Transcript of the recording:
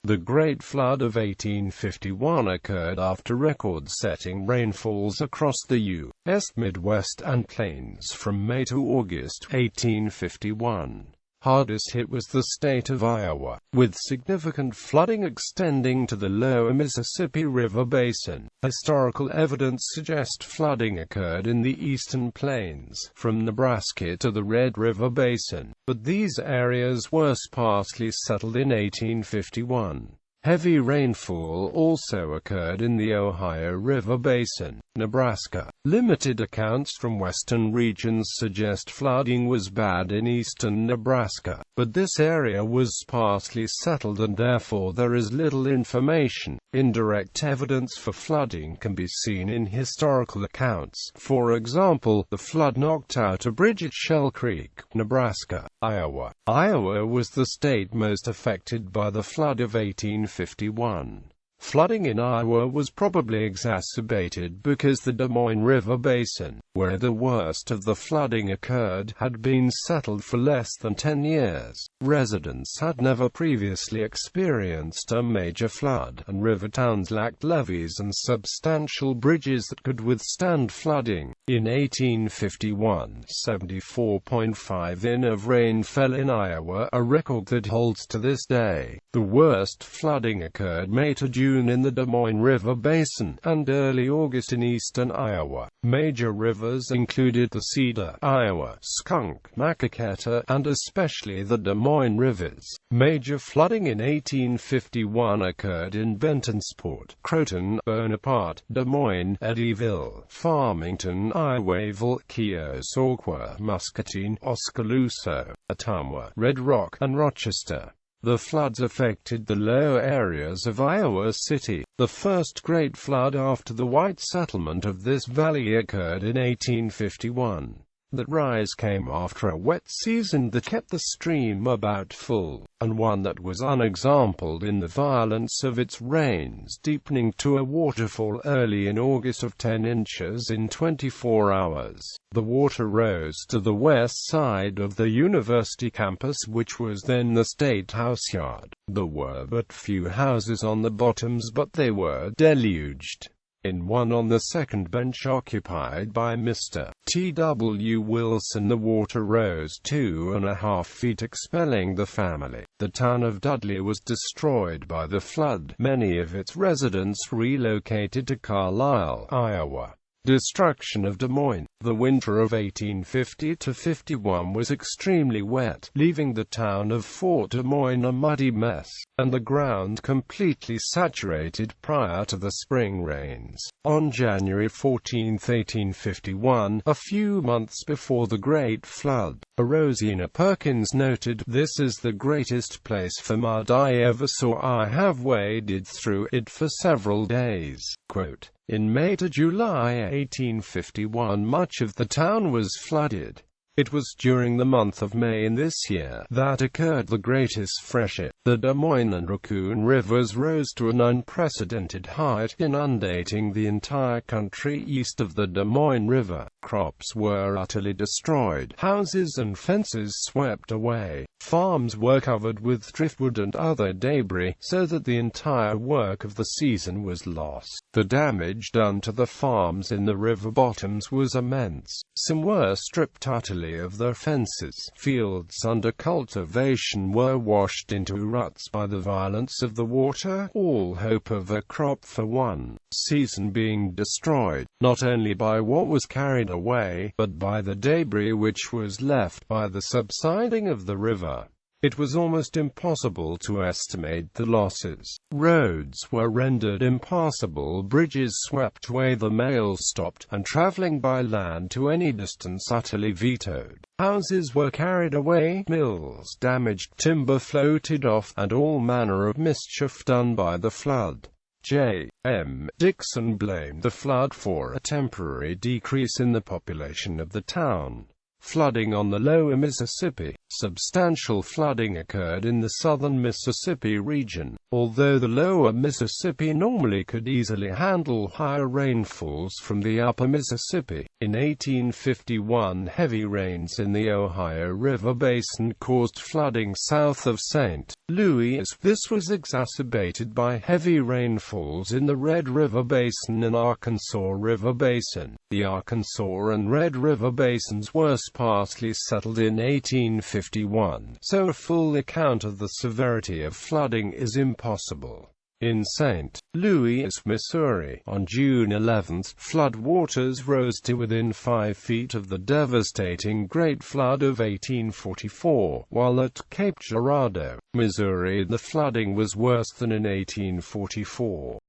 The Great Flood of 1851 occurred after record-setting rainfalls across the U.S. Midwest and Plains from May to August 1851. Hardest hit was the state of Iowa, with significant flooding extending to the lower Mississippi River basin. Historical evidence suggests flooding occurred in the eastern plains, from Nebraska to the Red River basin, but these areas were sparsely settled in 1851. Heavy rainfall also occurred in the Ohio River basin, Nebraska. Limited accounts from western regions suggest flooding was bad in eastern Nebraska, but this area was sparsely settled and therefore there is little information. Indirect evidence for flooding can be seen in historical accounts. For example, the flood knocked out a bridge at Shell Creek, Nebraska. Iowa. Iowa was the state most affected by the flood of 1851. Flooding in Iowa was probably exacerbated because the Des Moines River basin, where the worst of the flooding occurred, had been settled for less than 10 years. Residents had never previously experienced a major flood, and river towns lacked levees and substantial bridges that could withstand flooding. In 1851, 74.5 in of rain fell in Iowa, a record that holds to this day. The worst flooding occurred May to June in the Des Moines River basin, and early August in eastern Iowa. Major rivers included the Cedar, Iowa, Skunk, Maquoketa, and especially the Des Moines rivers. Major flooding in 1851 occurred in Bentonsport, Croton, Bonaparte, Des Moines, Eddyville, Farmington, Iowaville, Keosauqua, Muscatine, Oskaloosa, Ottumwa, Red Rock, and Rochester. The floods affected the lower areas of Iowa City. The first great flood after the white settlement of this valley occurred in 1851. That rise came after a wet season that kept the stream about full, and one that was unexampled in the violence of its rains, deepening to a waterfall early in August of 10 inches in 24 hours. The water rose to the west side of the university campus, which was then the State House yard. There were but few houses on the bottoms, but they were deluged. In one on the second bench occupied by Mr. T.W. Wilson, the water rose 2.5 feet, expelling the family. The town of Dudley was destroyed by the flood. Many of its residents relocated to Carlisle, Iowa. Destruction of Des Moines. The winter of 1850–51 was extremely wet, leaving the town of Fort Des Moines a muddy mess, and the ground completely saturated prior to the spring rains. On January 14, 1851, a few months before the Great Flood, Rosina Perkins noted, "This is the greatest place for mud I ever saw. I have waded through it for several days." Quote, in May to July 1851, much of the town was flooded. It was during the month of May in this year that occurred the greatest freshet. The Des Moines and Raccoon rivers rose to an unprecedented height, inundating the entire country east of the Des Moines River. Crops were utterly destroyed, houses and fences swept away, farms were covered with driftwood and other debris, so that the entire work of the season was lost. The damage done to the farms in the river bottoms was immense. Some were stripped utterly of their fences. Fields under cultivation were washed into ruts by the violence of the water, all hope of a crop for one season being destroyed, not only by what was carried away, but by the debris which was left by the subsiding of the river. It was almost impossible to estimate the losses. Roads were rendered impassable, bridges swept away, the mail stopped, and traveling by land to any distance utterly vetoed. Houses were carried away, mills damaged, timber floated off, and all manner of mischief done by the flood. J. M. Dixon blamed the flood for a temporary decrease in the population of the town. Flooding on the lower Mississippi. Substantial flooding occurred in the southern Mississippi region, although the lower Mississippi normally could easily handle higher rainfalls from the upper Mississippi. In 1851, heavy rains in the Ohio River basin caused flooding south of St. Louis. This was exacerbated by heavy rainfalls in the Red River basin and Arkansas River basin. The Arkansas and Red River basins were sparsely settled in 1851, so a full account of the severity of flooding is impossible. In St. Louis, Missouri, on June 11, floodwaters rose to within 5 feet of the devastating Great Flood of 1844, while at Cape Girardeau, Missouri, the flooding was worse than in 1844.